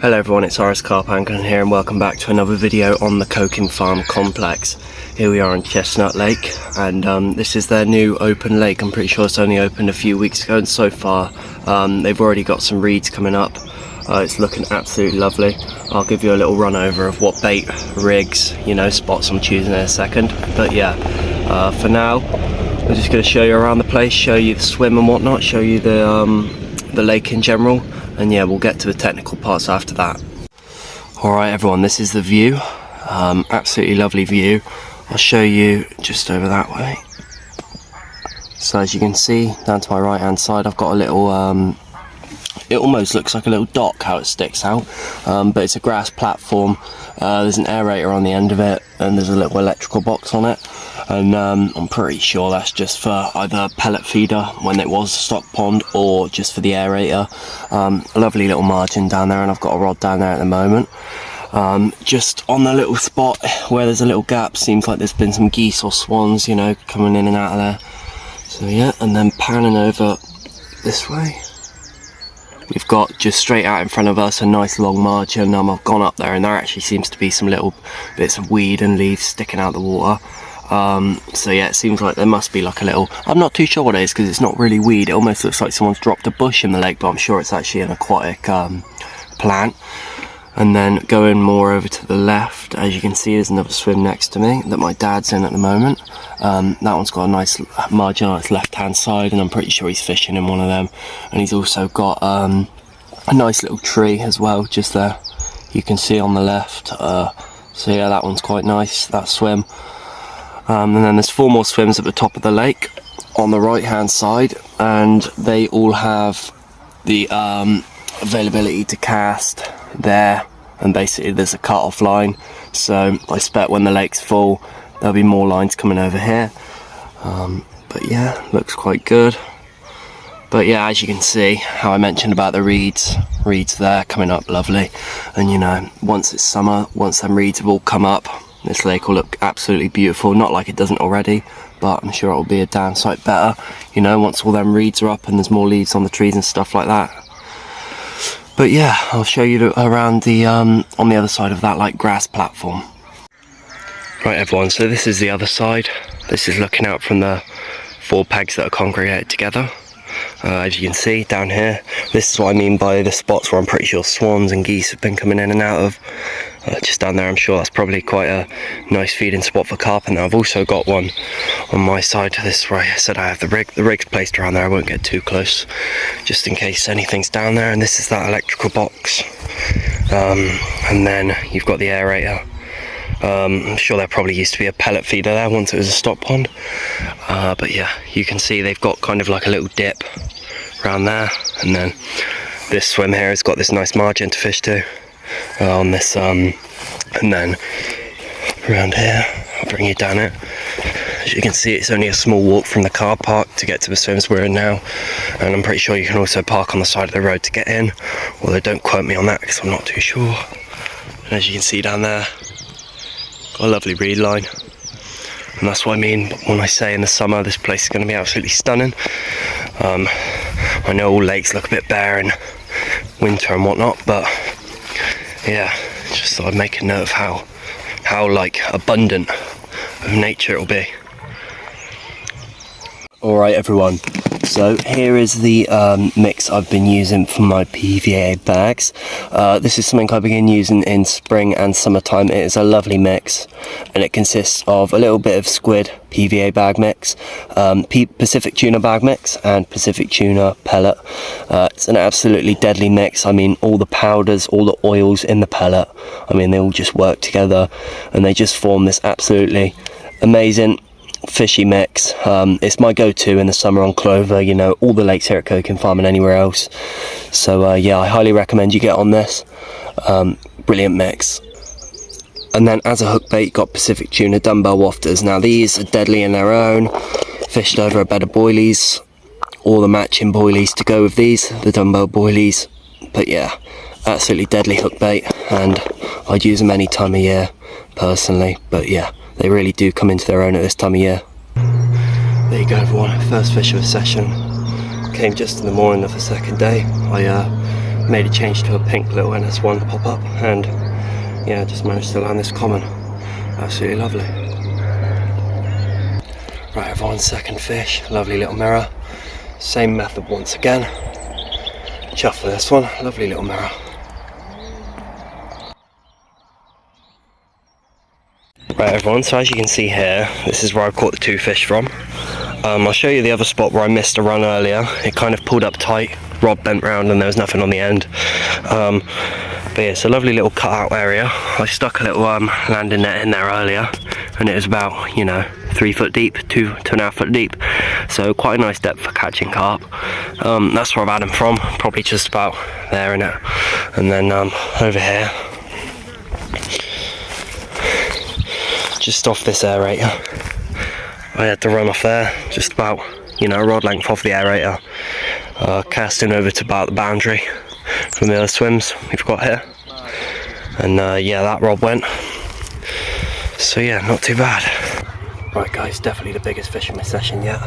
Hello everyone, it's RS Carp Angling here and welcome back to another video on the Coking Farm complex. Here we are on Chestnut Lake and this is their new open lake. I'm pretty sure it's only opened a few weeks ago and so far they've already got some reeds coming up. It's looking absolutely lovely. I'll give you a little run over of what bait, rigs, spots I'm choosing in a second. But yeah, for now I'm just going to show you around the place, show you the swim and whatnot, show you the lake in general. And yeah, we'll get to the technical parts after that. Alright everyone, this is the view. Absolutely lovely view. I'll show you just over that way. So as you can see, down to my right hand side, I've got a little, it almost looks like a little dock how it sticks out. But it's a grass platform. There's an aerator on the end of it and there's a little electrical box on it. And I'm pretty sure that's just for either pellet feeder when it was a stock pond or just for the aerator. A lovely little margin down there, and I've got a rod down there at the moment. Just on the little spot where there's a little gap, seems like there's been some geese or swans, coming in and out of there. So yeah, and then panning over this way, we've got just straight out in front of us a nice long margin. I've gone up there and there actually seems to be some little bits of weed and leaves sticking out the water. So yeah, it seems like there must be like a little, I'm not too sure what it is because it's not really weed. It almost looks like someone's dropped a bush in the lake, but I'm sure it's actually an aquatic plant. And then going more over to the left, as you can see, there's another swim next to me that my dad's in at the moment. That one's got a nice margin on its left hand side and I'm pretty sure he's fishing in one of them. And he's also got a nice little tree as well just there, you can see on the left. So yeah, that one's quite nice, that swim. And then there's 4 more swims at the top of the lake on the right hand side, and they all have the availability to cast there, and basically there's a cut-off line, so I expect when the lake's full there'll be more lines coming over here. But yeah, looks quite good. But yeah, as you can see, how I mentioned about the reeds there coming up lovely, and once it's summer, once them reeds have all come up, this lake will look absolutely beautiful. Not like it doesn't already, but I'm sure it will be a damn sight better, once all them reeds are up and there's more leaves on the trees and stuff like that. But yeah, I'll show you around the on the other side of that like grass platform. Right everyone, so this is the other side. This is looking out from the 4 pegs that are congregated together. As you can see down here, this is what I mean by the spots where I'm pretty sure swans and geese have been coming in and out of. Just down there, I'm sure that's probably quite a nice feeding spot for carp. And I've also got one on my side. This is where I said I have the rig. The rig's placed around there, I won't get too close, just in case anything's down there. And this is that electrical box. And then you've got the aerator. I'm sure there probably used to be a pellet feeder there once it was a stock pond. But yeah, you can see they've got kind of like a little dip around there, and then this swim here has got this nice margin to fish to on this, and then around here, I'll bring you down it. As you can see, it's only a small walk from the car park to get to the swims we're in now, and I'm pretty sure you can also park on the side of the road to get in, although don't quote me on that because I'm not too sure. And as you can see down there, got a lovely reed line, and that's what I mean when I say in the summer this place is going to be absolutely stunning. I know all lakes look a bit bare in winter and whatnot, but yeah, just thought I'd make a note of how like abundant of nature it'll be. Alright everyone, so here is the mix I've been using for my PVA bags. This is something I began using in spring and summertime. It is a lovely mix, and it consists of a little bit of squid PVA bag mix, Pacific tuna bag mix, and Pacific tuna pellet. It's an absolutely deadly mix. I mean, all the powders, all the oils in the pellet, I mean, they all just work together and they just form this absolutely amazing fishy mix. It's my go-to in the summer on Clover, all the lakes here at Coking Farm and anywhere else. So yeah, I highly recommend you get on this. Brilliant mix. And then as a hook bait, got Pacific tuna dumbbell wafters. Now these are deadly in their own, fished over a bed of boilies, or the matching boilies to go with these, the dumbbell boilies. But yeah, absolutely deadly hook bait, and I'd use them any time of year personally. But yeah, they really do come into their own at this time of year. There you go everyone, first fish of the session. Came just in the morning of the second day. I made a change to a pink little NS1 pop-up, and yeah, just managed to land this common. Absolutely lovely. Right, everyone's second fish, lovely little mirror. Same method once again. Chuff for this one, lovely little mirror. Right everyone, so as you can see here, this is where I caught the 2 fish from. I'll show you the other spot where I missed a run earlier. It kind of pulled up tight, rod bent round and there was nothing on the end. But yeah, it's a lovely little cutout area. I stuck a little landing net in there earlier, and it was about, you know, 3 foot deep, 2.5 foot deep. So quite a nice depth for catching carp. That's where I've had them from, probably just about there, innit? And then over here, just off this aerator, I had to run off there, just about, you know, a rod length off the aerator, casting over to about the boundary from the other swims we've got here, and yeah, that rod went. So yeah, not too bad. Right guys, definitely the biggest fish in my session yet.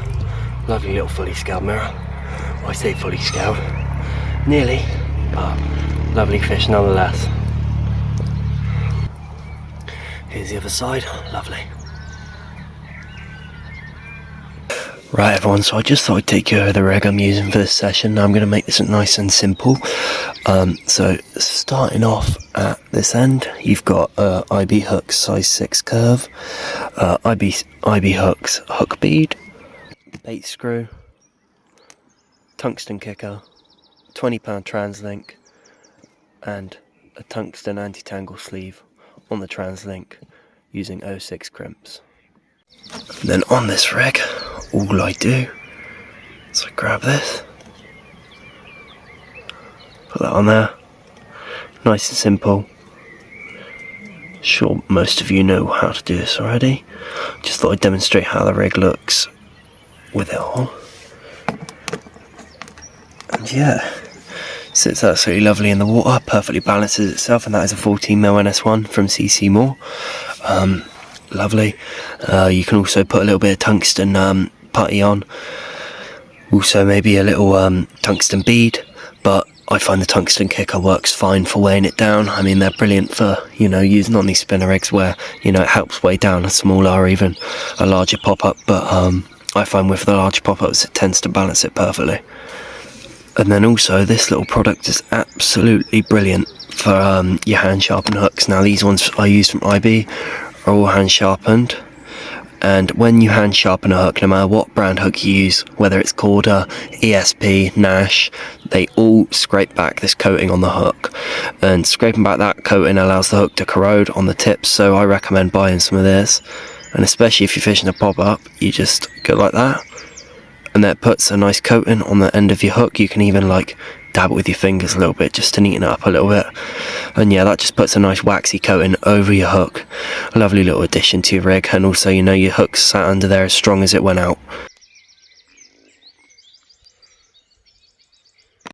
Lovely little fully scaled mirror. Well, I say fully scaled, nearly, but lovely fish nonetheless. Here's the other side, lovely. Right everyone, so I just thought I'd take you over the rig I'm using for this session. Now I'm going to make this nice and simple. So starting off at this end, you've got IB hooks size 6 curve, IB hooks hook bead, bait screw, tungsten kicker, 20-pound translink, and a tungsten anti-tangle sleeve on the translink using 06 crimps. And then on this rig, all I do is I grab this, put that on there, nice and simple. Sure, most of you know how to do this already. Just thought I'd demonstrate how the rig looks with it on. And yeah, sits absolutely lovely in the water, perfectly balances itself, and that is a 14mm NS1 from CC Moore. Lovely. You can also put a little bit of tungsten putty on, also maybe a little tungsten bead, but I find the tungsten kicker works fine for weighing it down. I mean, they're brilliant for, you know, using on these spinner rigs where, you know, it helps weigh down a smaller or even a larger pop-up, but I find with the larger pop-ups it tends to balance it perfectly. And then also this little product is absolutely brilliant for your hand sharpened hooks. Now these ones I use from IB are all hand sharpened, and when you hand sharpen a hook, no matter what brand hook you use, whether it's Corda, ESP, Nash, they all scrape back this coating on the hook, and scraping back that coating allows the hook to corrode on the tips. So I recommend buying some of this, and especially if you're fishing a pop-up, you just go like that, and that puts a nice coating on the end of your hook. You can even like dab it with your fingers a little bit just to neaten it up a little bit, and yeah, that just puts a nice waxy coating over your hook. A lovely little addition to your rig, and also, you know, your hook's sat under there as strong as it went out.